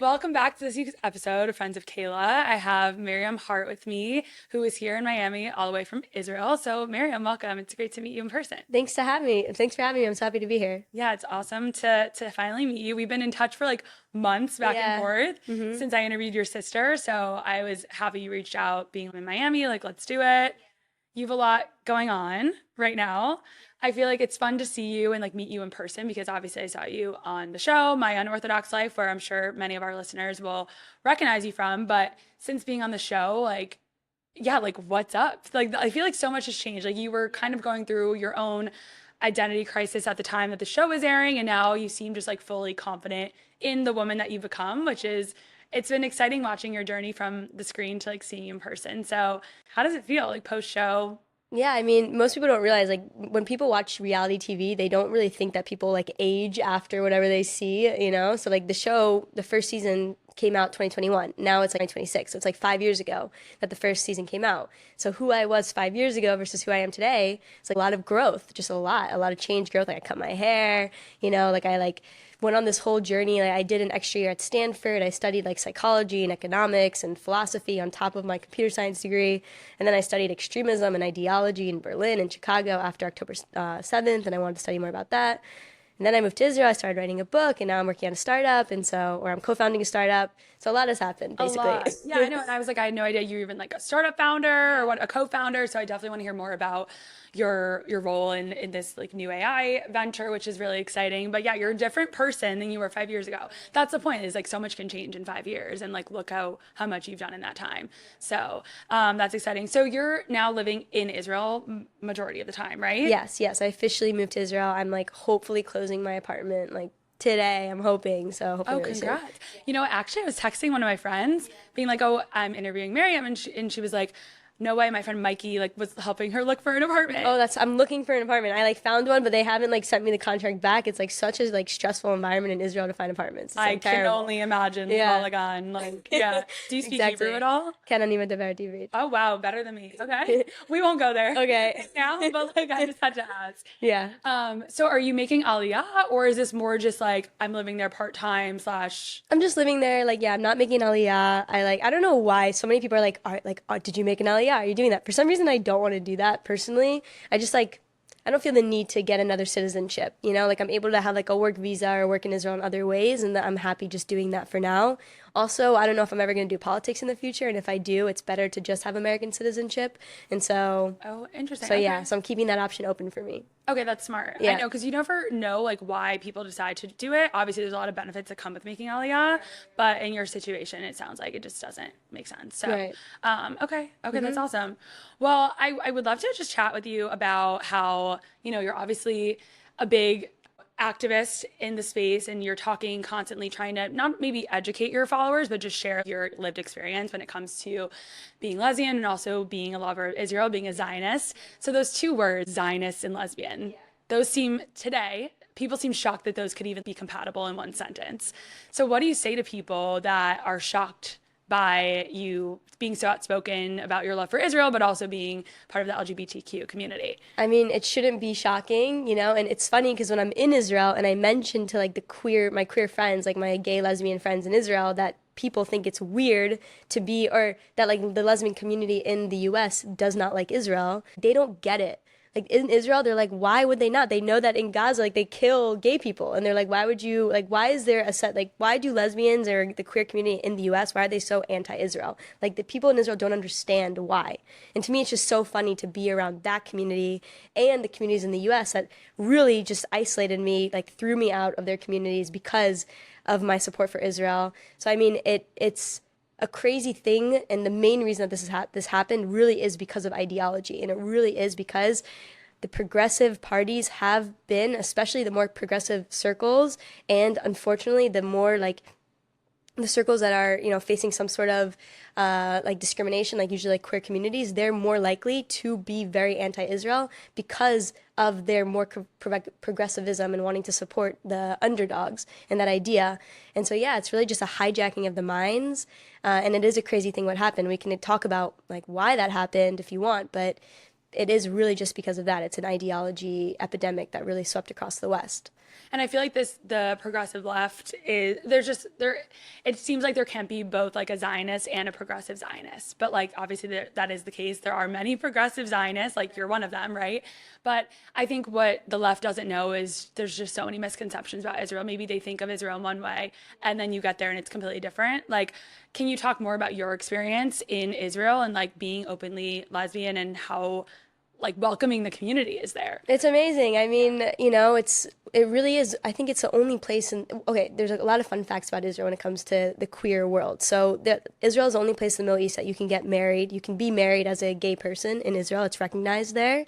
Welcome back to this week's episode of Friends of Kayla. I have Miriam Haart with me, who is here in Miami all the way from Israel. So Miriam, welcome. It's great to meet you in person. Thanks for having me. I'm so happy to be here. Yeah, it's awesome to finally meet you. We've been in touch for like months back and forth since I interviewed your sister. So I was happy you reached out being in Miami, like, let's do it. You have a lot going on right now. I feel like it's fun to see you and like meet you in person because obviously I saw you on the show, My Unorthodox Life, where I'm sure many of our listeners will recognize you from. But since being on the show, like, yeah, like what's up? Like, I feel like so much has changed. Like you were kind of going through your own identity crisis at the time that the show was airing, and now you seem just like fully confident in the woman that you've become, which is, it's been exciting watching your journey from the screen to like seeing you in person. So how does it feel like post show? Yeah, I mean, most people don't realize, like, when people watch reality TV, they don't really think that people, like, age after whatever they see, you know? So, like, the show, the first season came out 2021. Now it's like 2026. So it's like 5 years ago that the first season came out. So who I was 5 years ago versus who I am today, it's like a lot of growth, just a lot of change, growth. Like I cut my hair, you know, like I like went on this whole journey. Like I did an extra year at Stanford. I studied like psychology and economics and philosophy on top of my computer science degree. And then I studied extremism and ideology in Berlin and Chicago after October 7th. And I wanted to study more about that. And then I moved to Israel, I started writing a book, and now I'm working on a startup, or I'm co-founding a startup. So a lot has happened, basically. A lot. Yeah, I know. And I was like, I had no idea you were even like a startup founder or a co-founder. So I definitely want to hear more about your role in this like new AI venture, which is really exciting. But yeah, you're a different person than you were 5 years ago. That's the point, is like so much can change in 5 years, and like look how much you've done in that time. So that's exciting. So you're now living in Israel majority of the time, right? Yes. I officially moved to Israel. I'm like hopefully closing my apartment like today, I'm hoping. So hopefully really congrats. soon. You know, actually, I was texting one of my friends being like, oh, I'm interviewing Miriam. And she was like, no way, my friend Mikey like was helping her look for an apartment. Oh, I'm looking for an apartment. I like found one, but they haven't like sent me the contract back. It's like such a like stressful environment in Israel to find apartments. It's, like, I can terrible. only imagine. Yeah. Polygon, like, yeah. Do you speak Exactly. Hebrew at all? Can אני מדבר עברית. Oh wow, better than me. Okay, we won't go there. Okay. Now, but like I just had to ask. Yeah. So are you making Aliyah, or is this more just like I'm living there part time / I'm just living there. Like, yeah, I'm not making Aliyah. I don't know why so many people are like, did you make an Aliyah? Are you doing that? For some reason, I don't want to do that personally. I just like, I don't feel the need to get another citizenship, you know? Like, I'm able to have like a work visa or work in Israel in other ways, and that I'm happy just doing that for now. Also, I don't know if I'm ever going to do politics in the future, and if I do, it's better to just have American citizenship. And so, oh, interesting. So okay. yeah, so I'm keeping that option open for me. Okay, that's smart. Yeah. I know, because you never know like why people decide to do it. Obviously, there's a lot of benefits that come with making Aliyah, but in your situation, it sounds like it just doesn't make sense. So, Right. Okay, that's awesome. Well, I would love to just chat with you about how, you know, you're obviously a big activist in the space, and you're talking constantly, trying to not maybe educate your followers, but just share your lived experience when it comes to being lesbian and also being a lover of Israel, being a Zionist. So those two words, Zionist and lesbian, those seem today, people seem shocked that those could even be compatible in one sentence. So what do you say to people that are shocked by you being so outspoken about your love for Israel, but also being part of the LGBTQ community? I mean, it shouldn't be shocking, you know? And it's funny because when I'm in Israel and I mention to like my queer friends, like my gay lesbian friends in Israel, that people think it's weird to be, or that like the lesbian community in the US does not like Israel, they don't get it. Like in Israel, they're like, why would they not? They know that in Gaza, like they kill gay people. And they're like, why would you, like, why is there a set, like, why do lesbians or the queer community in the US, why are they so anti-Israel? Like the people in Israel don't understand why. And to me, it's just so funny to be around that community and the communities in the US that really just isolated me, like threw me out of their communities because of my support for Israel. So, I mean, it's a crazy thing, and the main reason that this happened really is because of ideology, and it really is because the progressive parties have been, especially the more progressive circles, and unfortunately the more like the circles that are, you know, facing some sort of like discrimination, like usually like queer communities, they're more likely to be very anti-Israel because of their more progressivism and wanting to support the underdogs and that idea. And so, yeah, it's really just a hijacking of the minds. And it is a crazy thing what happened. We can talk about like why that happened if you want, but it is really just because of that. It's an ideology epidemic that really swept across the West. And I feel like the progressive left is, it seems like there can't be both like a Zionist and a progressive Zionist. But like, obviously that is the case. There are many progressive Zionists, like you're one of them, right? But I think what the left doesn't know is there's just so many misconceptions about Israel. Maybe they think of Israel in one way, and then you get there and it's completely different. Like, can you talk more about your experience in Israel and like being openly lesbian and how like welcoming the community is there? It's amazing. I mean, it really is. I think it's the only place okay, there's a lot of fun facts about Israel when it comes to the queer world. So Israel is the only place in the Middle East that you can get married. You can be married as a gay person in Israel. It's recognized there.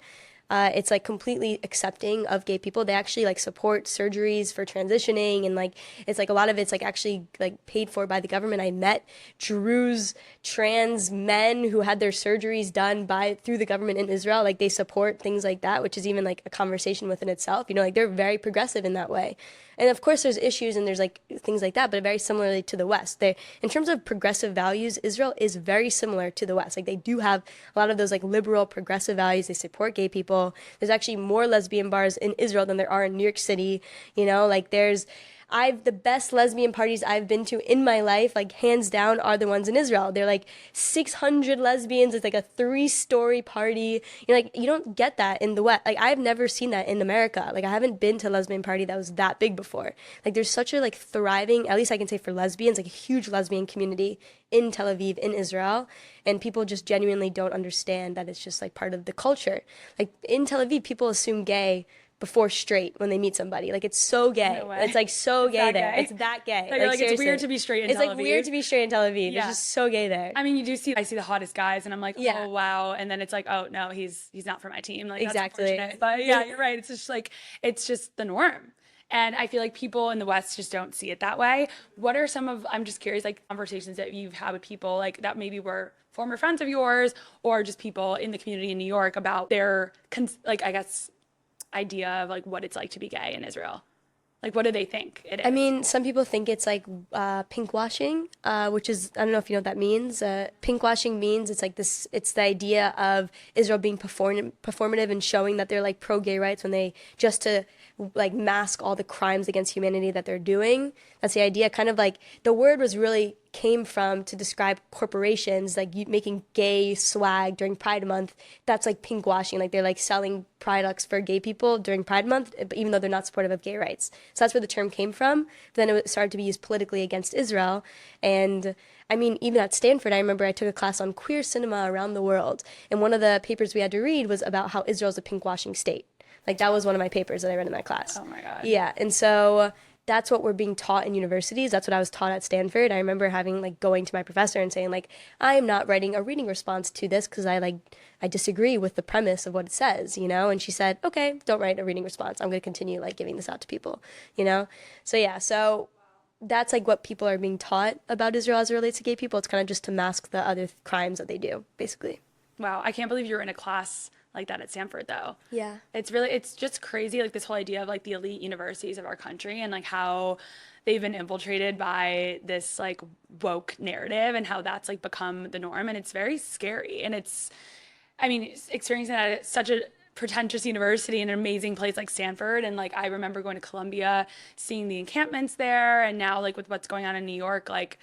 It's like completely accepting of gay people. They actually like support surgeries for transitioning, and like it's like a lot of it's like actually like paid for by the government. I met Druze trans men who had their surgeries done through the government in Israel. Like they support things like that, which is even like a conversation within itself. Like they're very progressive in that way. And of course there's issues and there's like things like that, but very similarly to the West. In terms of progressive values, Israel is very similar to the West. Like they do have a lot of those like liberal progressive values. They support gay people. There's actually more lesbian bars in Israel than there are in New York City. Like the best lesbian parties I've been to in my life, like hands down, are the ones in Israel. They're like 600 lesbians. It's like a 3-story party. Like you don't get that in the West. Like I've never seen that in America. Like I haven't been to a lesbian party that was that big before. Like there's such a like thriving, at least I can say for lesbians, like a huge lesbian community in Tel Aviv, in Israel. And people just genuinely don't understand that it's just like part of the culture. Like in Tel Aviv, people assume gay before straight when they meet somebody. Like it's so gay. No way. It's like so gay there. Gay. It's that gay. Like it's weird to be straight in Tel Aviv. It's like weird to be straight in Tel Aviv. Yeah. It's just so gay there. I mean, I see the hottest guys and I'm like, Yeah. oh wow. And then it's like, oh no, he's not for my team. Like Exactly. that's unfortunate. But yeah, you're right. It's just like, it's just the norm. And I feel like people in the West just don't see it that way. What are I'm just curious, like conversations that you've had with people like that maybe were former friends of yours or just people in the community in New York about their, like, I guess, idea of like what it's like to be gay in Israel? Like, what do they think it is? I mean, some people think it's like pink washing, which is, I don't know if you know what that means. Pink washing means it's like this, it's the idea of Israel being performative and showing that they're like pro-gay rights when they, just to like mask all the crimes against humanity that they're doing. That's the idea. Kind of like the word came from to describe corporations like making gay swag during Pride Month. That's like pink washing. Like they're like selling products for gay people during Pride Month, even though they're not supportive of gay rights. So that's where the term came from. But then it started to be used politically against Israel. And I mean, even at Stanford, I remember I took a class on queer cinema around the world. And one of the papers we had to read was about how Israel's a pink washing state. Like that was one of my papers that I read in that class. Oh my God. Yeah. And so that's what we're being taught in universities. That's what I was taught at Stanford. I remember going to my professor and saying like, I am not writing a reading response to this because I disagree with the premise of what it says, And she said, okay, don't write a reading response. I'm going to continue like giving this out to people, So yeah, so that's like what people are being taught about Israel as it relates to gay people. It's kind of just to mask the other crimes that they do, basically. Wow. I can't believe you're in a class like that at Stanford though. Yeah. It's just crazy, like this whole idea of like the elite universities of our country and like how they've been infiltrated by this like woke narrative and how that's like become the norm. And it's very scary. And experiencing that at such a pretentious university in an amazing place like Stanford. And like, I remember going to Columbia, seeing the encampments there. And now like with what's going on in New York, like,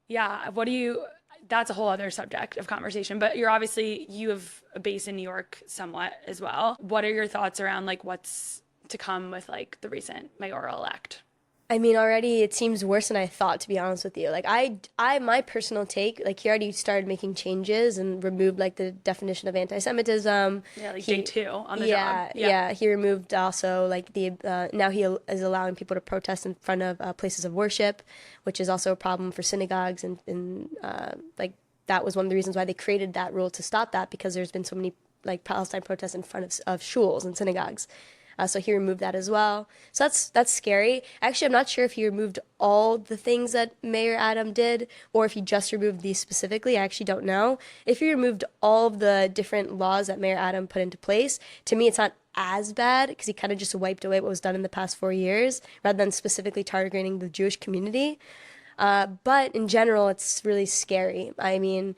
yeah, that's a whole other subject of conversation, but you have a base in New York somewhat as well. What are your thoughts around like what's to come with like the recent mayoral elect? I mean, already it seems worse than I thought, to be honest with you. Like my personal take, like he already started making changes and removed like the definition of anti-Semitism. Yeah, like day 2 on the job. Yeah. He removed also like now he is allowing people to protest in front of places of worship, which is also a problem for synagogues and like that was one of the reasons why they created that rule to stop that, because there's been so many like Palestine protests in front of shuls and synagogues. So he removed that as well. So that's scary. Actually, I'm not sure if he removed all the things that Mayor Adam did or if he just removed these specifically. I actually don't know. If he removed all of the different laws that Mayor Adam put into place, to me it's not as bad because he kind of just wiped away what was done in the past 4 years rather than specifically targeting the Jewish community. But in general, it's really scary. I mean,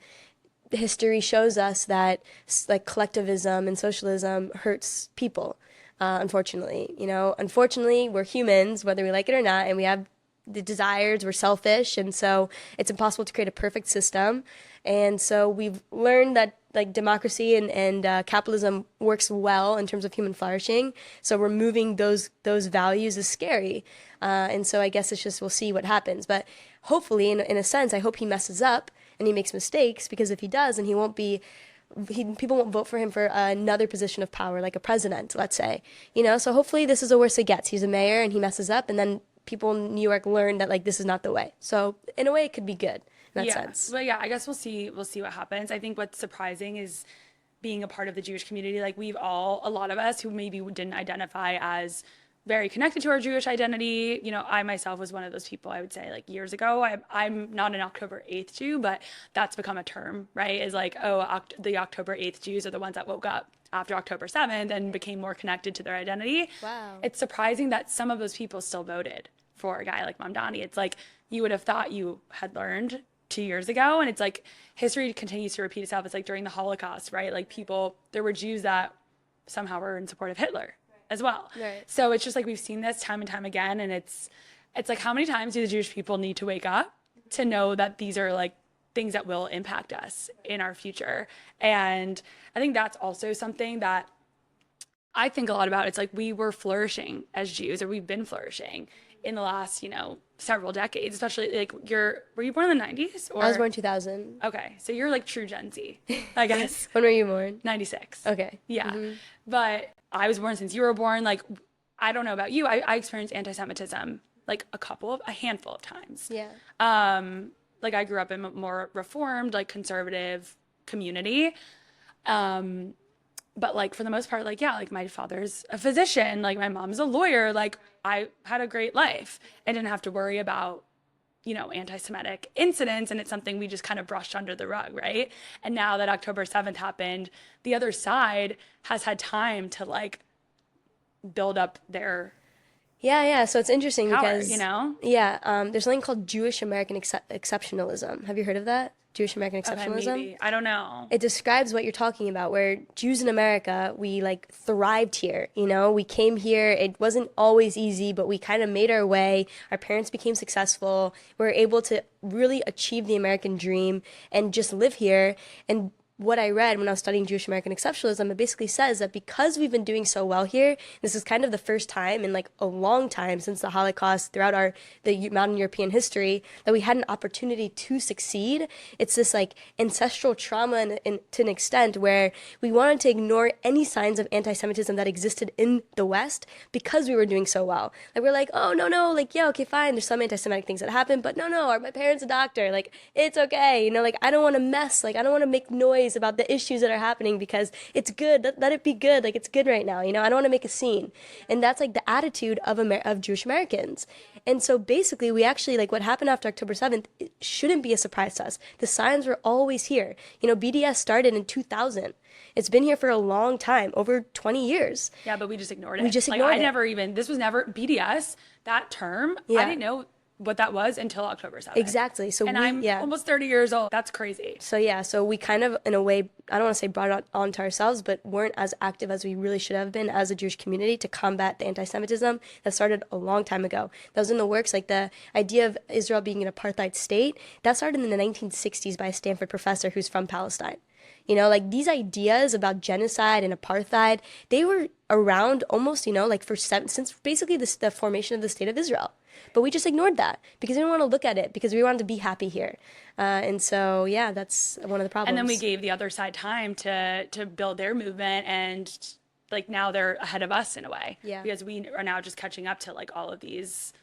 history shows us that like collectivism and socialism hurts people. unfortunately. Unfortunately, we're humans, whether we like it or not, and we have the desires, we're selfish, and so it's impossible to create a perfect system. And so we've learned that like democracy and capitalism works well in terms of human flourishing. So removing those values is scary. And so I guess it's just we'll see what happens. But hopefully, in a sense, I hope he messes up and he makes mistakes, because if he does, then people won't vote for him for another position of power, like a president, let's say. So hopefully this is the worst it gets. He's a mayor and he messes up, and then people in New York learn that like this is not the way. So in a way, it could be good in that sense. But yeah, I guess we'll see what happens. I think what's surprising is being a part of the Jewish community. Like a lot of us who maybe didn't identify as very connected to our Jewish identity. I myself was one of those people, I would say, like years ago. I'm not an October 8th Jew, but that's become a term, right? Is like, the October 8th Jews are the ones that woke up after October 7th and became more connected to their identity. Wow. It's surprising that some of those people still voted for a guy like Mamdani. It's like you would have thought you had learned 2 years ago, and it's like history continues to repeat itself. It's like during the Holocaust, right? Like there were Jews that somehow were in support of Hitler as well. Right. So it's just like we've seen this time and time again, and it's like, how many times do the Jewish people need to wake up to know that these are like things that will impact us in our future? And I think that's also something that I think a lot about. It's like we were flourishing as Jews, or we've been flourishing in the last, several decades, especially like were you born in the 90s? Or? I was born 2000. Okay. So you're like true Gen Z, I guess. When were you born? 96. Okay. Yeah. Mm-hmm. But I was born since you were born. Like, I don't know about you. I experienced anti-Semitism like a handful of times. Yeah. Like I grew up in a more reformed, like conservative community. But like for the most part, like, yeah, like my father's a physician, like my mom's a lawyer, like I had a great life. I didn't have to worry about, anti-Semitic incidents, and it's something we just kind of brushed under the rug, right? And now that October 7th happened, the other side has had time to like build up their Yeah. So it's interesting power, because, yeah, there's something called Jewish American exceptionalism. Have you heard of that? Jewish American exceptionalism? Okay, maybe. I don't know. It describes what you're talking about, where Jews in America, we like thrived here. We came here. It wasn't always easy, but we kind of made our way. Our parents became successful. We were able to really achieve the American dream and just live here. And what I read when I was studying Jewish American exceptionalism, it basically says that because we've been doing so well here, this is kind of the first time in like a long time since the Holocaust throughout the modern European history that we had an opportunity to succeed. It's this like ancestral trauma to an extent where we wanted to ignore any signs of anti-Semitism that existed in the West because we were doing so well. Like we're like, oh no, like yeah, okay, fine. There's some anti-Semitic things that happen, but no, my parents a doctor. Like it's okay. Like I don't want to mess. Like I don't want to make noise about the issues that are happening because it's good. Let it be good. Like it's good right now. I don't want to make a scene. And that's like the attitude of Jewish Americans. And so basically we actually like what happened after October 7th, it shouldn't be a surprise to us. The signs were always here. BDS started in 2000. It's been here for a long time, over 20 years. Yeah, but we just ignored it. We just ignored it. This was never BDS, that term. Yeah. I didn't know what that was until October 7th. Exactly. So I'm almost 30 years old. That's crazy. So we kind of, in a way, I don't want to say brought it onto ourselves, but weren't as active as we really should have been as a Jewish community to combat the anti-Semitism that started a long time ago. That was in the works, like the idea of Israel being an apartheid state, that started in the 1960s by a Stanford professor who's from Palestine. Like these ideas about genocide and apartheid, they were around almost, like since basically the formation of the state of Israel. But we just ignored that because we didn't want to look at it because we wanted to be happy here. And so, yeah, that's one of the problems. And then we gave the other side time to build their movement, and like now they're ahead of us in a way. Yeah. Because we are now just catching up to like all of these.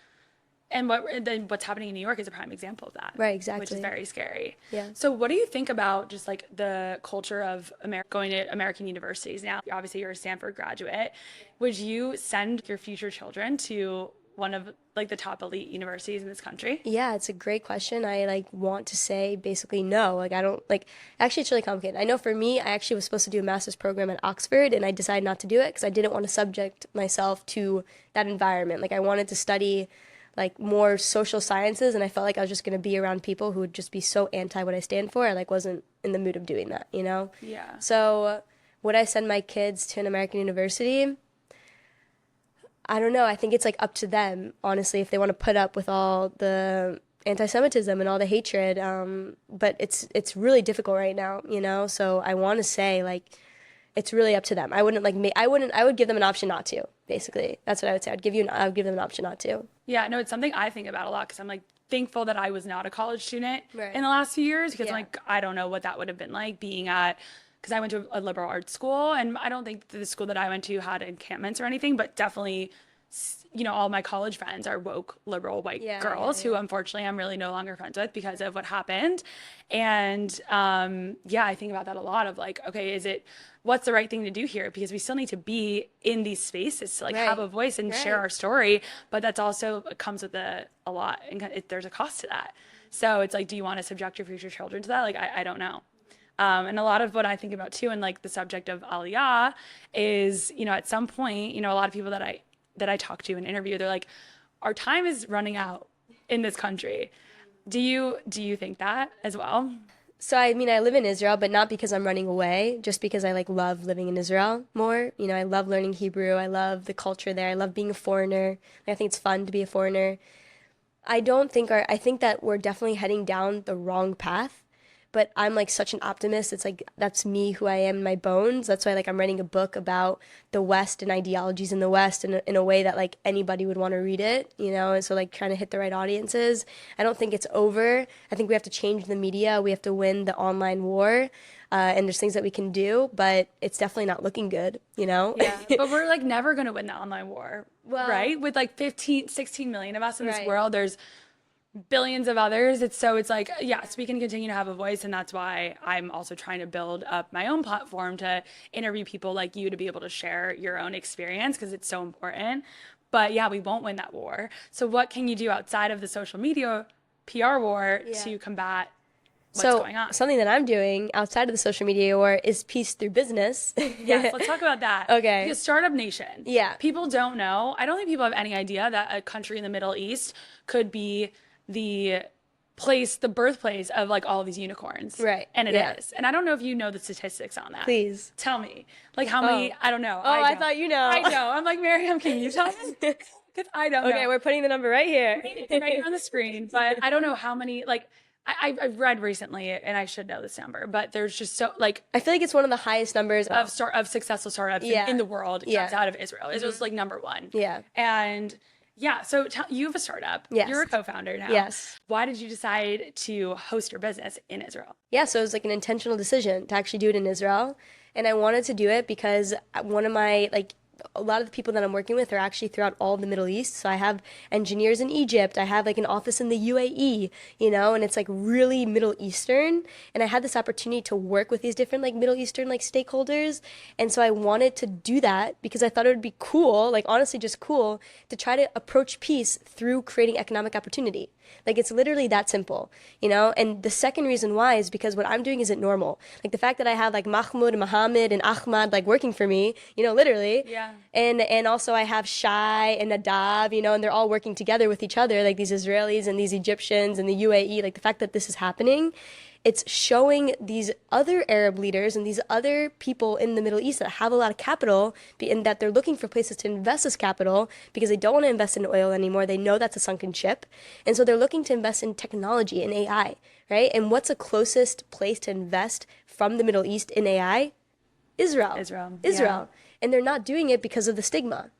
And what's happening in New York is a prime example of that. Right, exactly. Which is very scary. Yeah. So what do you think about just like the culture of going to American universities now? Obviously, you're a Stanford graduate. Would you send your future children to one of like the top elite universities in this country? Yeah, it's a great question. I want to say basically no. I don't actually it's really complicated. I know for me, I actually was supposed to do a master's program at Oxford and I decided not to do it because I didn't want to subject myself to that environment. I wanted to study more social sciences, and I felt like I was just going to be around people who would just be so anti what I stand for. I wasn't in the mood of doing that, Yeah. So would I send my kids to an American university? I don't know. I think it's like up to them, honestly, if they want to put up with all the anti-Semitism and all the hatred. But it's really difficult right now, you know? So I want to say, like, it's really up to them. I would give them an option not to, basically. That's what I would say. I would give them an option not to. Yeah, no, it's something I think about a lot because I'm like thankful that I was not a college student Right. in the last few years because Yeah. I'm like, I don't know what that would have been like being at, because I went to a liberal arts school and I don't think the school that I went to had encampments or anything, but definitely, you know, all my college friends are woke liberal white girls who unfortunately I'm really no longer friends with because of what happened. And yeah, I think about that a lot of like, okay, what's the right thing to do here? Because we still need to be in these spaces to like have a voice and share our story, but that's also comes with a lot, and there's a cost to that. So it's like, do you want to subject your future children to that? Like, I don't know. And a lot of what I think about too, and like the subject of Aliyah is, you know, at some point, you know, a lot of people that I talk to and interview, they're like, our time is running out in this country. Do you think that as well? So, I mean, I live in Israel, but not because I'm running away, just because I like love living in Israel more. You know, I love learning Hebrew. I love the culture there. I love being a foreigner. I think it's fun to be a foreigner. I think that we're definitely heading down the wrong path. But I'm like such an optimist. It's like that's me, who I am in my bones. That's why like I'm writing a book about the West and ideologies in the West in a way that like anybody would want to read it, you know? And so like trying to hit the right audiences. I don't think it's over. I think we have to change the media. We have to win the online war. And there's things that we can do, but it's definitely not looking good, you know? Yeah, but we're like never going to win the online war, right? With like 16 million of us in this world, there's billions of others. It's like, yes, we can continue to have a voice. And that's why I'm also trying to build up my own platform to interview people like you to be able to share your own experience because it's so important. But yeah, we won't win that war. So what can you do outside of the social media PR war to combat what's going on? Something that I'm doing outside of the social media war is peace through business. Yes, let's talk about that. Okay. Because Startup Nation. Yeah. People don't know. I don't think people have any idea that a country in the Middle East could be the birthplace of like all of these unicorns. Right. And it is. And I don't know if you know the statistics on that. Please. Tell me. Like how many, I don't know. I thought you know. I know. I'm like, Miriam, can you tell me? Because I don't know. Okay, we're putting the number right here. It's right here on the screen. But I don't know how many, like, I've read recently, and I should know this number, but there's just so, like... I feel like it's one of the highest numbers of successful startups in the world comes out of Israel. Israel's like number one. Yeah. And... yeah, so you have a startup. Yes. You're a co-founder now. Yes. Why did you decide to host your business in Israel? Yeah, so it was like an intentional decision to actually do it in Israel. And I wanted to do it because one of my, like, a lot of the people that I'm working with are actually throughout all the Middle East. So I have engineers in Egypt. I have like an office in the UAE, you know, and it's like really Middle Eastern. And I had this opportunity to work with these different like Middle Eastern like stakeholders. And so I wanted to do that because I thought it would be cool, like honestly just cool, to try to approach peace through creating economic opportunity. Like it's literally that simple, you know? And the second reason why is because what I'm doing isn't normal. Like the fact that I have like Mahmoud, Mohammed, and Ahmad like working for me, you know, literally. Yeah. And also I have Shai and Nadav, you know, and they're all working together with each other, like these Israelis and these Egyptians and the UAE. Like the fact that this is happening, it's showing these other Arab leaders and these other people in the Middle East that have a lot of capital and that they're looking for places to invest this capital because they don't want to invest in oil anymore. They know that's a sunken ship. And so they're looking to invest in technology and AI, right? And what's the closest place to invest from the Middle East in AI? Israel. Yeah. And they're not doing it because of the stigma.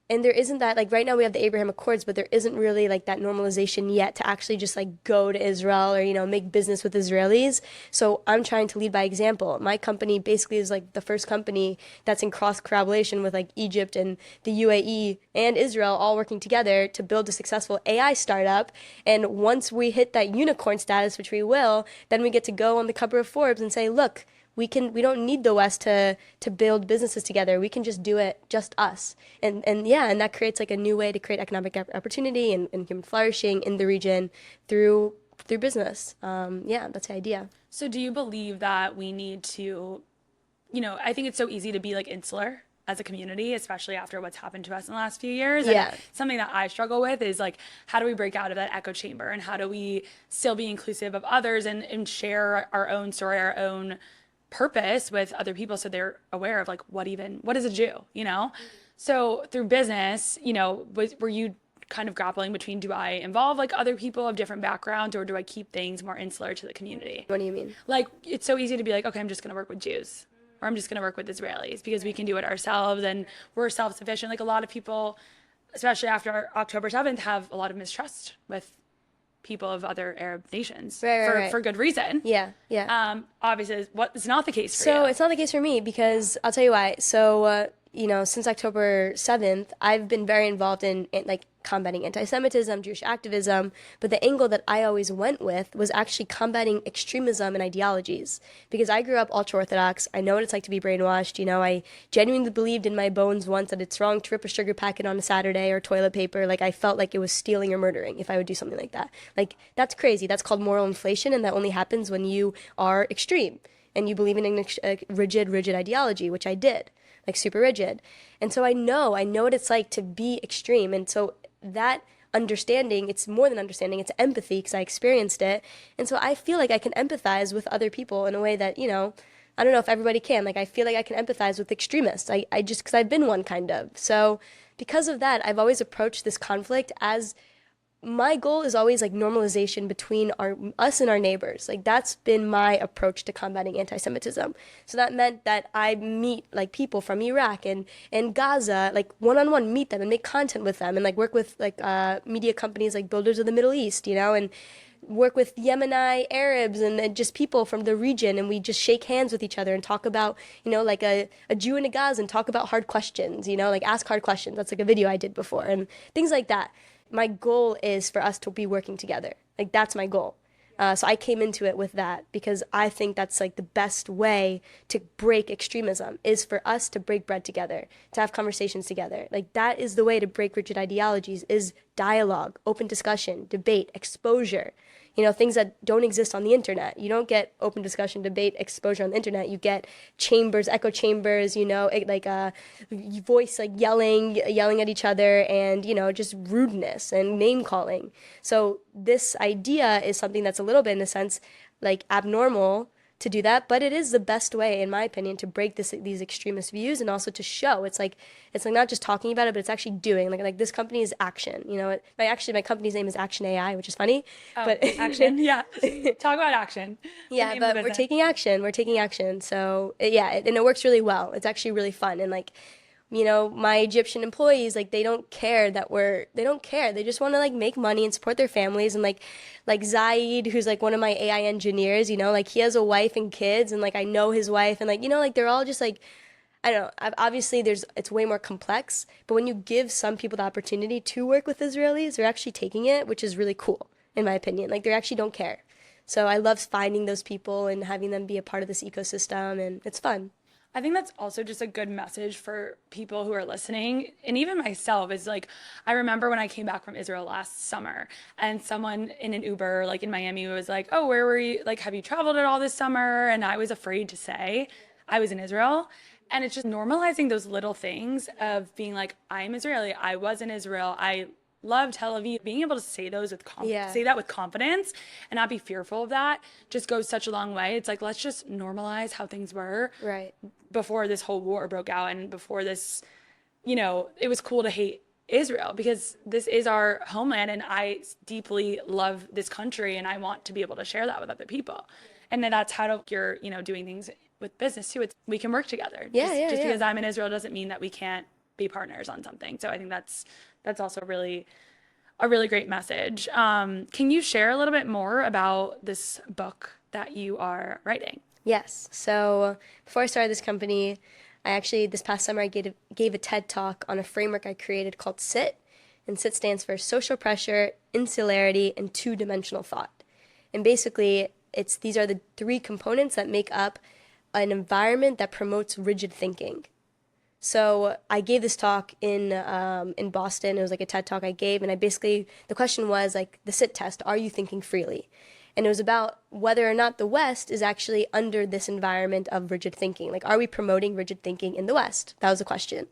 And there isn't that, like right now we have the Abraham Accords, but there isn't really like that normalization yet to actually just like go to Israel or, you know, make business with Israelis. So I'm trying to lead by example. My company basically is like the first company that's in cross collaboration with like Egypt and the UAE and Israel all working together to build a successful AI startup. And once we hit that unicorn status, which we will, then we get to go on the cover of Forbes and say, look, we don't need the West to build businesses together. We can just do it, just us. And that creates like a new way to create economic opportunity and human flourishing in the region through business. That's the idea. So do you believe that we need to, you know, I think it's so easy to be like insular as a community, especially after what's happened to us in the last few years. Yeah. And something that I struggle with is like, how do we break out of that echo chamber and how do we still be inclusive of others and share our own story, our own purpose with other people, so they're aware of like what is a Jew, you know? So through business, you know, were you kind of grappling between, do I involve like other people of different backgrounds, or do I keep things more insular to the community? What do you mean? Like, it's so easy to be like, okay, I'm just going to work with Jews, or I'm just going to work with Israelis because we can do it ourselves and we're self-sufficient. Like a lot of people, especially after October 7th, have a lot of mistrust with people of other Arab nations for good reason. Yeah, yeah. Obviously, it's not the case for you. So it's not the case for me because I'll tell you why. So, you know, since October 7th, I've been very involved in like combating anti-Semitism, Jewish activism, but the angle that I always went with was actually combating extremism and ideologies. Because I grew up ultra-Orthodox, I know what it's like to be brainwashed, you know, I genuinely believed in my bones once that it's wrong to rip a sugar packet on a Saturday or toilet paper. Like, I felt like it was stealing or murdering if I would do something like that. Like, that's crazy. That's called moral inflation, and that only happens when you are extreme and you believe in a rigid ideology, which I did. Like super rigid. And so I know what it's like to be extreme. And so that understanding, it's more than understanding, it's empathy because I experienced it. And so I feel like I can empathize with other people in a way that, you know, I don't know if everybody can. Like, I feel like I can empathize with extremists. I just, because I've been one kind of. So because of that, I've always approached this conflict as my goal is always like normalization between us and our neighbors. Like, that's been my approach to combating anti-Semitism. So that meant that I meet like people from Iraq and Gaza, like one-on-one, meet them and make content with them, and like work with like media companies like Builders of the Middle East, you know, and work with Yemeni Arabs and just people from the region, and we just shake hands with each other and talk about, you know, like a Jew in a Gaza, and talk about hard questions, you know, like ask hard questions. That's like a video I did before, and things like that. My goal is for us to be working together. Like, that's my goal. So I came into it with that because I think that's like the best way to break extremism is for us to break bread together, to have conversations together. Like, that is the way to break rigid ideologies, is dialogue, open discussion, debate, exposure. You know, things that don't exist on the internet. You don't get open discussion, debate, exposure on the internet. You get chambers, echo chambers, you know, like voice like yelling at each other, and, you know, just rudeness and name calling. So this idea is something that's a little bit, in a sense, like abnormal to do that, but it is the best way, in my opinion, to break these extremist views, and also to show it's like not just talking about it, but it's actually doing. Like this company is action. You know, my company's name is Action AI, which is funny. Oh, but action, yeah. Talk about action. Yeah, but we're taking action. We're taking action. So and it works really well. It's actually really fun, and like, you know, my Egyptian employees, like, they don't care. They just want to like make money and support their families. And like Zaid, who's like one of my AI engineers, you know, like he has a wife and kids, and like I know his wife, and like, you know, like they're all just like, I don't know. Obviously, it's way more complex, but when you give some people the opportunity to work with Israelis, they're actually taking it, which is really cool, in my opinion. Like, they actually don't care. So I love finding those people and having them be a part of this ecosystem, and it's fun. I think that's also just a good message for people who are listening. And even myself is like, I remember when I came back from Israel last summer, and someone in an Uber, like in Miami, was like, oh, where were you? Like, have you traveled at all this summer? And I was afraid to say I was in Israel. And it's just normalizing those little things of being like, I'm Israeli. I was in Israel. I love Tel Aviv. Being able to say those with say that with confidence and not be fearful of that just goes such a long way. It's like, let's just normalize how things were before this whole war broke out, and before this, you know, it was cool to hate Israel because this is our homeland, and I deeply love this country, and I want to be able to share that with other people. And then that's how you're, you know, doing things with business too. We can work together. Just because I'm in Israel doesn't mean that we can't be partners on something. So I think that's also a really great message. Can you share a little bit more about this book that you are writing? Yes. So before I started this company, this past summer, I gave a TED Talk on a framework I created called SIT. And SIT stands for social pressure, insularity, and two-dimensional thought. And basically, these are the three components that make up an environment that promotes rigid thinking. So I gave this talk in Boston. It was like a TED Talk I gave, and the question was like the SIT test: are you thinking freely? And it was about whether or not the West is actually under this environment of rigid thinking. Like, are we promoting rigid thinking in the West? That was the question.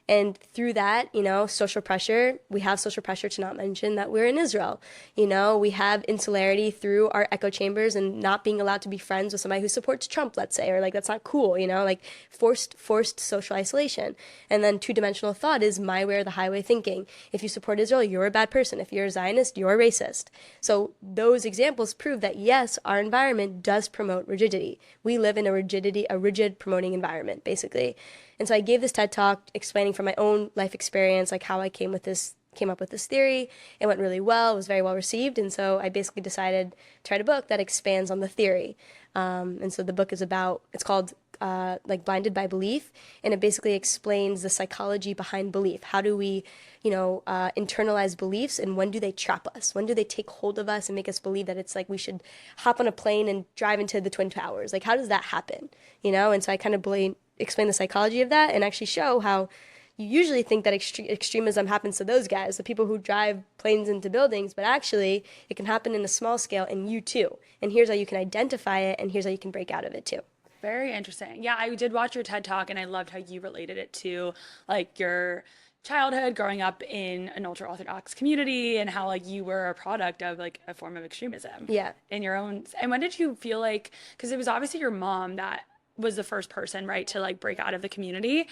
And through that, social pressure, we have social pressure to not mention that we're in Israel. We have insularity through our echo chambers and not being allowed to be friends with somebody who supports Trump, let's say, or like that's not cool, like forced social isolation. And then two-dimensional thought is my way or the highway thinking. If you support Israel, you're a bad person. If you're a Zionist, you're a racist. So those examples prove that yes, our environment does promote rigidity. We live in a rigid promoting environment, basically. And so I gave this TED Talk explaining from my own life experience, like how I came up with this theory. It went really well. It was very well received. And so I basically decided to write a book that expands on the theory. And so the book is it's called Blinded by Belief. And it basically explains the psychology behind belief. How do we, internalize beliefs, and when do they trap us? When do they take hold of us and make us believe that it's like we should hop on a plane and drive into the Twin Towers? Like, how does that happen? And so I kind of explain the psychology of that and actually show how you usually think that extremism happens to those guys, the people who drive planes into buildings, but actually it can happen in a small scale and you too. And here's how you can identify it, and here's how you can break out of it too. Very interesting. Yeah, I did watch your TED Talk, and I loved how you related it to like your childhood growing up in an ultra-Orthodox community, and how like you were a product of like a form of extremism. Yeah. In your own. And when did you feel like, because it was obviously your mom that was the first person, right, to like break out of the community.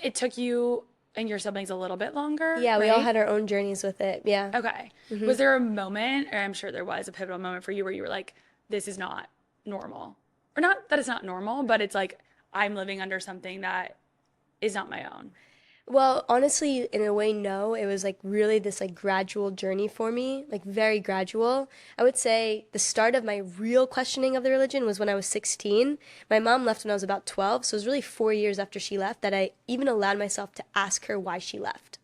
It took you and your siblings a little bit longer. Yeah, right? we all had our own journeys with it. Yeah. Okay. Mm-hmm. Was there a moment, or I'm sure there was a pivotal moment for you where you were like, this is not normal? Or not that it's not normal, but it's like I'm living under something that is not my own. Well, honestly, in a way, no. It was like really this like gradual journey for me, like very gradual. I would say the start of my real questioning of the religion was when I was 16. My mom left when I was about 12, so it was really 4 years after she left that I even allowed myself to ask her why she left.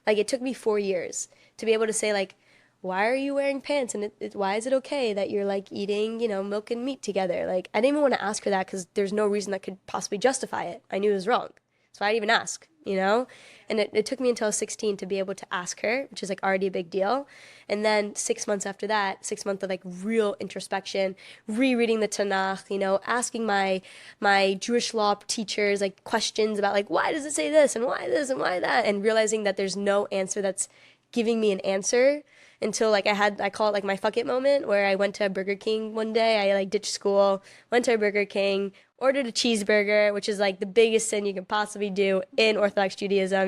Like it took me 4 years to be able to say like, why are you wearing pants? And why is it okay that you're like eating, milk and meat together? Like I didn't even want to ask her that because there's no reason that could possibly justify it. I knew it was wrong. So I didn't even ask, And it took me until I was 16 to be able to ask her, which is like already a big deal. And then 6 months after that, 6 months of like real introspection, rereading the Tanakh, asking my Jewish law teachers like questions about like, why does it say this and why this and why that? And realizing that there's no answer that's giving me an answer until like I call it like my fuck it moment, where I went to a Burger King one day. I like ditched school, went to a Burger King, ordered a cheeseburger, which is like the biggest sin you can possibly do in Orthodox Judaism,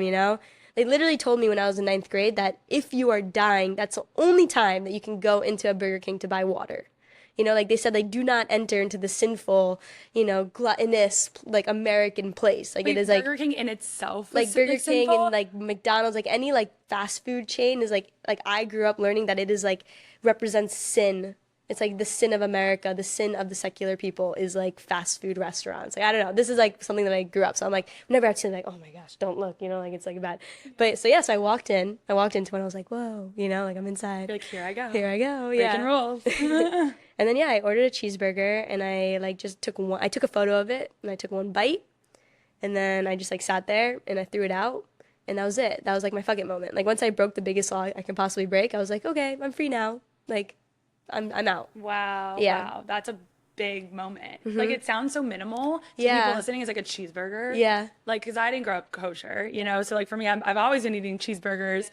They literally told me when I was in 9th grade that if you are dying, that's the only time that you can go into a Burger King to buy water. Like they said, like, do not enter into the sinful, gluttonous, like, American place. Like, wait, it is Burger King in itself like, Burger King sinful? and, like, McDonald's, like, any, like, fast food chain is, like, I grew up learning that it is, like, represents sin. It's, like, the sin of America, the sin of the secular people is, like, fast food restaurants. Like, I don't know. This is, like, something that I grew up. So I'm, like, whenever I've seen, like, oh, my gosh, don't look, like, it's, like, bad. But, so, yeah, so I walked into when I was, like, whoa, like, I'm inside. You're like, here I go. Here I go, yeah. Breaking rules. And then, yeah, I ordered a cheeseburger, and I, like, just took a photo of it, and I took one bite, and then I just, like, sat there, and I threw it out, and that was it. That was, like, my fuck it moment. Like, once I broke the biggest law I can possibly break, I was like, okay, I'm free now. Like, I'm out. Wow. Yeah. Wow. That's a big moment. Mm-hmm. Like, it sounds so minimal to yeah. people listening. It's like a cheeseburger. Yeah. Like, because I didn't grow up kosher, So, like, for me, I've always been eating cheeseburgers.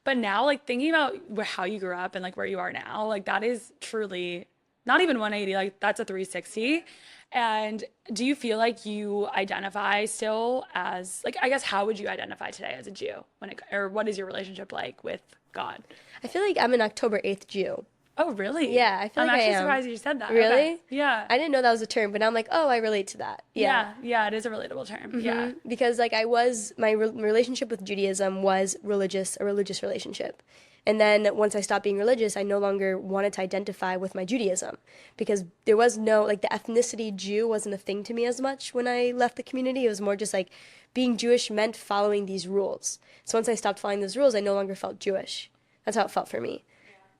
But now, like, thinking about how you grew up and, like, where you are now, like, that is truly not even 180. Like, that's a 360. And do you feel like you identify still as, like, I guess, how would you identify today as a Jew? Or what is your relationship like with God? I feel like I'm an October 8th Jew. Oh, really? Yeah, I feel like I am. I'm actually surprised you said that. Really? Okay. Yeah. I didn't know that was a term, but now I'm like, oh, I relate to that. Yeah. Yeah, it is a relatable term. Mm-hmm. Yeah. Because, like, my relationship with Judaism was a religious relationship. And then once I stopped being religious, I no longer wanted to identify with my Judaism because there was no, like, the ethnicity Jew wasn't a thing to me as much when I left the community. It was more just like being Jewish meant following these rules. So once I stopped following those rules, I no longer felt Jewish. That's how it felt for me.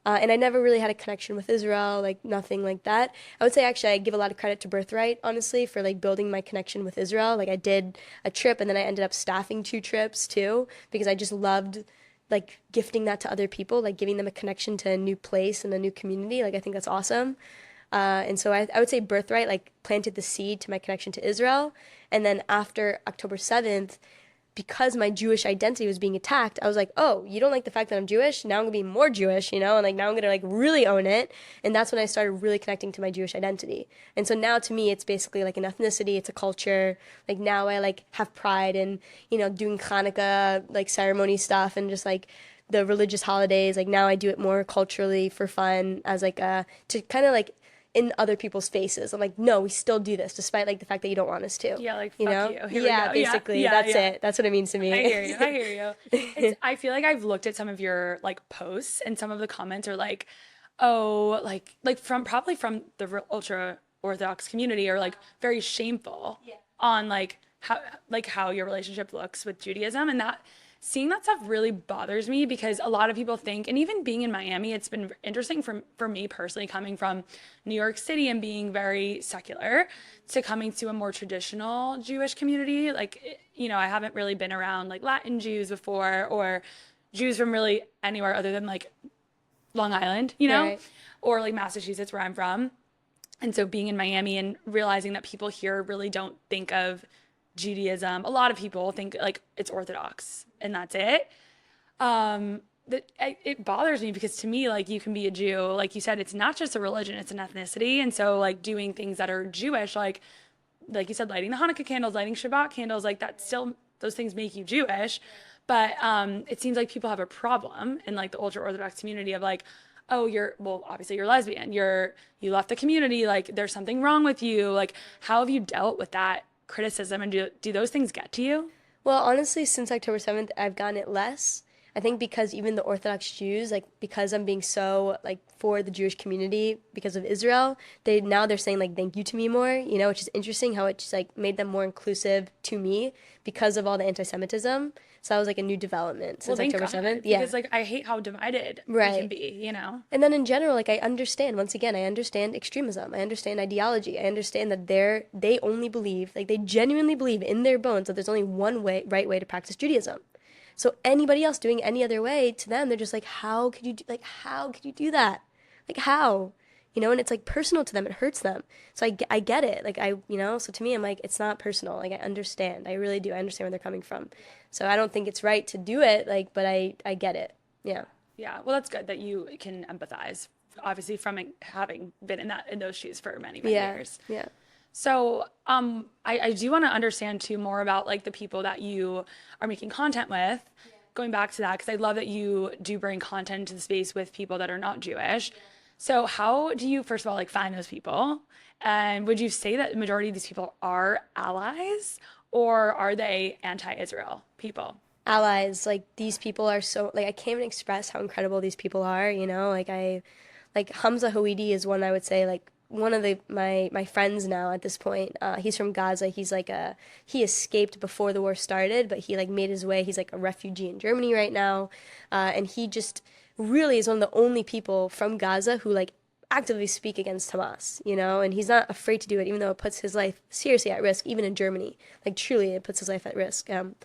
And I never really had a connection with Israel, like nothing like that. I would say actually I give a lot of credit to Birthright, honestly, for like building my connection with Israel. Like I did a trip and then I ended up staffing 2 trips too because I just loved like gifting that to other people, like giving them a connection to a new place and a new community. Like I think that's awesome. And so I would say Birthright like planted the seed to my connection to Israel. And then after October 7th, because my Jewish identity was being attacked, I was like, oh, you don't like the fact that I'm Jewish? Now I'm gonna be more Jewish, you know? And like now I'm gonna like really own it. And that's when I started really connecting to my Jewish identity. And so now to me, it's basically like an ethnicity, it's a culture. Like now I like have pride in, you know, doing Hanukkah, like ceremony stuff and just like the religious holidays. Like now I do it more culturally for fun as like to kind of like in other people's faces. I'm like, no, we still do this despite like the fact that you don't want us to. Yeah, like, you fuck know? you. Here Yeah, we go. basically. Yeah, That's it. That's what it means to me. I hear you. I hear you. I feel like I've looked at some of your like posts and some of the comments are like, oh, like from probably from the ultra Orthodox community are like very shameful on like how your relationship looks with Judaism, and that seeing that stuff really bothers me because a lot of people think, and even being in Miami, it's been interesting for me personally, coming from New York City and being very secular to coming to a more traditional Jewish community. Like, you know, I haven't really been around like Latin Jews before or Jews from really anywhere other than like Long Island, you know, Right. or like Massachusetts where I'm from. And so being in Miami and realizing that people here really don't think of Judaism, a lot of people think like it's Orthodox and that's it. It bothers me because to me, like you can be a Jew, like you said, it's not just a religion, it's an ethnicity. And so like doing things that are Jewish, like you said, lighting the Hanukkah candles, lighting Shabbat candles, like that still, those things make you Jewish. But it seems like people have a problem in like the ultra Orthodox community of like, oh, well, obviously you're lesbian, you left the community, like there's something wrong with you. Like, how have you dealt with that criticism, and do those things get to you? Well, honestly, since October 7th, I've gotten it less. I think because even the Orthodox Jews, like because I'm being so like for the Jewish community because of Israel, they're saying like thank you to me more, you know, which is interesting how it just like made them more inclusive to me because of all the anti-Semitism. So that was like a new development since October 7th. Yeah. Because like I hate how divided Right. we can be, you know? And then in general, like I understand, once again, I understand extremism. I understand ideology. I understand that they only believe, like they genuinely believe in their bones that there's only one way, right way to practice Judaism. So anybody else doing any other way, to them, they're just like, how could you do that? Like how? You know, and it's like personal to them. It hurts them. So I get it. Like you know, so to me, I'm like, it's not personal. Like I understand. I really do. I understand where they're coming from. So I don't think it's right to do it, like, but I get it. Yeah. Yeah. Well, that's good that you can empathize, obviously, from having been in those shoes for many years. Yeah. So I do want to understand too more about like the people that you are making content with, going back to that, because I love that you do bring content into the space with people that are not Jewish. So how do you, first of all, like find those people? And would you say that the majority of these people are allies, or are they anti-Israel people? Allies, like these people are so, like I can't even express how incredible these people are, you know? Like Hamza Hawidi is one, I would say, like one of my friends now at this point. He's from Gaza. He's like he escaped before the war started, but he like made his way. He's like a refugee in Germany right now, and he just really is one of the only people from Gaza who like actively speak against Hamas, you know, and he's not afraid to do it, even though it puts his life seriously at risk, even in Germany. Like truly, it puts his life at risk. And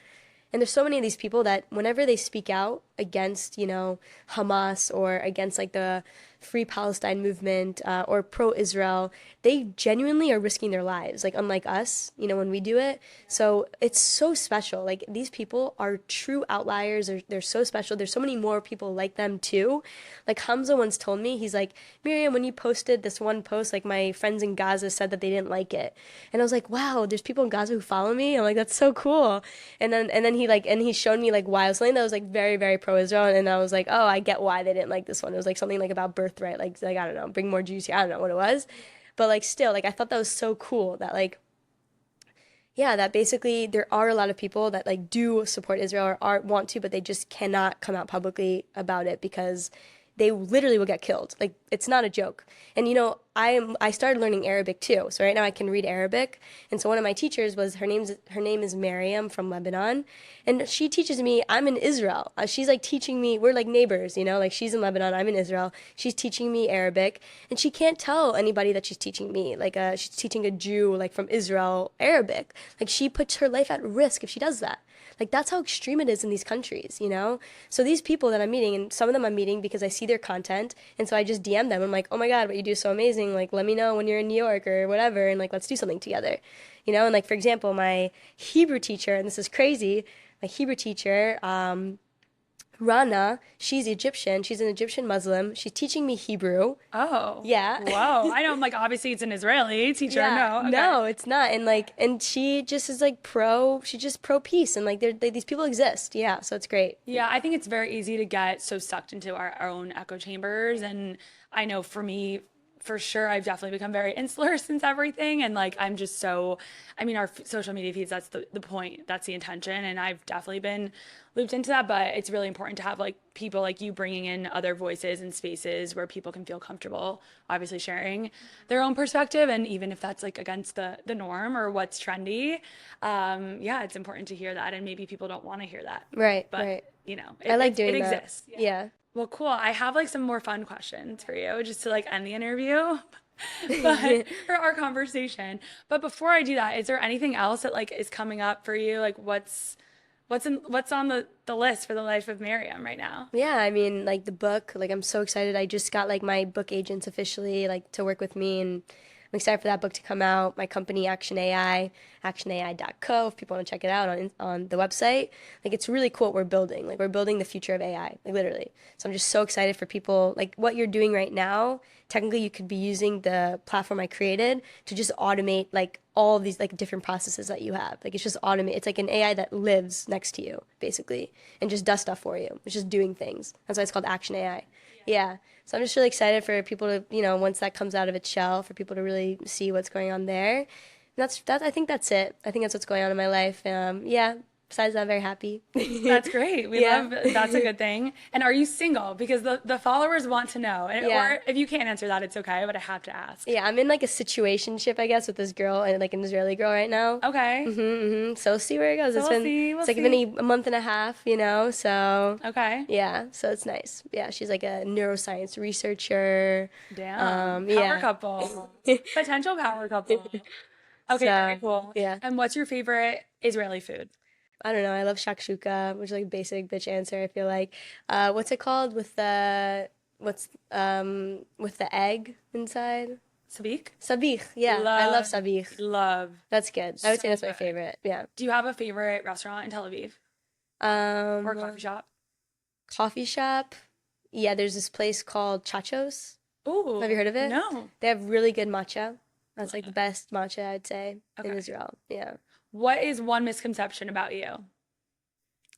there's so many of these people that whenever they speak out against, you know, Hamas or against like the Free Palestine movement or pro-Israel, they genuinely are risking their lives, like unlike us, you know, when we do it. So it's so special. Like these people are true outliers. They're so special. There's so many more people like them too. Like Hamza once told me, he's like, Miriam, when you posted this one post, like my friends in Gaza said that they didn't like it. And I was like, wow, there's people in Gaza who follow me. I'm like, that's so cool. And then he showed me like why I was something that was like very, very pro-Israel. And I was like, oh, I get why they didn't like this one. It was like something like about birthright, like I don't know, bring more Jews here. I don't know what it was. But like still, like I thought that was so cool that like, yeah, that basically there are a lot of people that like do support Israel or want to, but they just cannot come out publicly about it because they literally will get killed. Like it's not a joke. And you know, I started learning Arabic too. So right now I can read Arabic. And so one of my teachers was her name is Miriam from Lebanon, and she teaches me. I'm in Israel. She's like teaching me. We're like neighbors, you know. Like she's in Lebanon, I'm in Israel. She's teaching me Arabic, and she can't tell anybody that she's teaching me. Like she's teaching a Jew like from Israel Arabic. Like she puts her life at risk if she does that. Like that's how extreme it is in these countries, you know? So these people that I'm meeting, and some of them I'm meeting because I see their content, and so I just DM them. I'm like, oh my God, what you do is so amazing. talking, like, let me know when you're in New York or whatever, and like, let's do something together, you know? And like, for example, my Hebrew teacher, and this is crazy, my Hebrew teacher, Rana, she's Egyptian. She's an Egyptian Muslim. She's teaching me Hebrew. Oh. Yeah. Whoa. I know. I'm like, obviously it's an Israeli teacher. Yeah. No. Okay. No, it's not. And like, and she just is like she's just pro peace. And like, these people exist. Yeah. So it's great. Yeah, I think it's very easy to get so sucked into our own echo chambers. And I know for me, for sure, I've definitely become very insular since everything. And like, I'm just so, I mean, our social media feeds, that's the point, that's the intention. And I've definitely been looped into that. But it's really important to have like people like you bringing in other voices and spaces where people can feel comfortable, obviously sharing their own perspective. And even if that's like against the norm or what's trendy, yeah, it's important to hear that. And maybe people don't want to hear that. Right. But, Right. you know, I like doing it that. exists. Yeah. Well, cool. I have like some more fun questions for you just to like end the interview, but for our conversation. But before I do that, is there anything else that like is coming up for you? Like what's on the list for the life of Miriam right now? Yeah, I mean, like the book, like I'm so excited. I just got like my book agents officially like to work with me, and I'm excited for that book to come out. My company, Action AI, actionai.co, if people want to check it out on the website. Like it's really cool what we're building. Like we're building the future of AI, like literally. So I'm just so excited for people. Like what you're doing right now, technically you could be using the platform I created to just automate like all of these like different processes that you have. Like it's just automate. It's like an AI that lives next to you, basically, and just does stuff for you. It's just doing things. That's why it's called Action AI. Yeah. So I'm just really excited for people to, you know, once that comes out of its shell, for people to really see what's going on there. And that's I think that's it. I think that's what's going on in my life. Yeah. Besides that, I'm very happy. That's great. We love that's a good thing. And are you single? Because the followers want to know. And, or if you can't answer that, it's okay, but I have to ask. Yeah, I'm in like a situationship, I guess, with this girl and like an Israeli girl right now. Okay. So we'll see where it goes. So It's been a month and a half, you know, so. Okay. Yeah, so it's nice. Yeah, she's like a neuroscience researcher. Damn. Power couple. Potential power couple. Okay, very cool. Yeah. And what's your favorite Israeli food? I don't know. I love shakshuka, which is like basic bitch answer. I feel like, what's it called with the egg inside? Sabich? Sabich. Yeah, I love sabich. Love. That's good. I would say that's my favorite. Yeah. Do you have a favorite restaurant in Tel Aviv or coffee shop? Coffee shop. Yeah, there's this place called Chachos. Ooh. Have you heard of it? No. They have really good matcha. That's like the best matcha, I'd say, in Israel. Yeah. What is one misconception about you?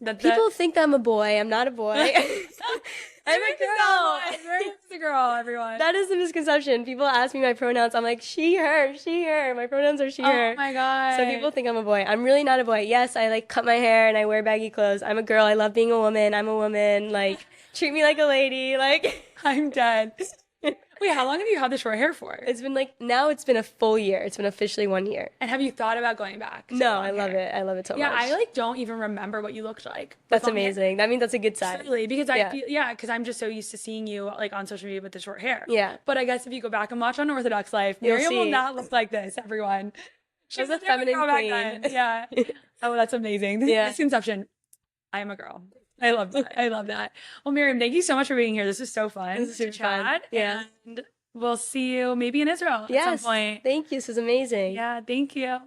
People think that I'm a boy. I'm not a boy. I'm a girl. Miriam's a girl, everyone. That is the misconception. People ask me my pronouns. I'm like, she, her, she, her. My pronouns are she, her. Oh my God. So people think I'm a boy. I'm really not a boy. Yes, I like cut my hair and I wear baggy clothes. I'm a girl. I love being a woman. I'm a woman. Like, treat me like a lady. Like, I'm dead. Wait, how long have you had the short hair for? It's been like, now it's been a full year. It's been officially 1 year. And have you thought about going back? No, I love it. I love it so much. Yeah, I like don't even remember what you looked like. That's amazing. That means that's a good sign. Totally, because I feel, because I'm just so used to seeing you like on social media with the short hair. Yeah. But I guess if you go back and watch Unorthodox Life, Miriam will not look like this, everyone. She's a feminine queen. Yeah. Oh, that's amazing. This misconception. I am a girl. I love that. I love that. Well, Miriam, thank you so much for being here. This was so fun. This is super fun. Yeah. And we'll see you maybe in Israel at some point. Thank you. This was amazing. Yeah, thank you.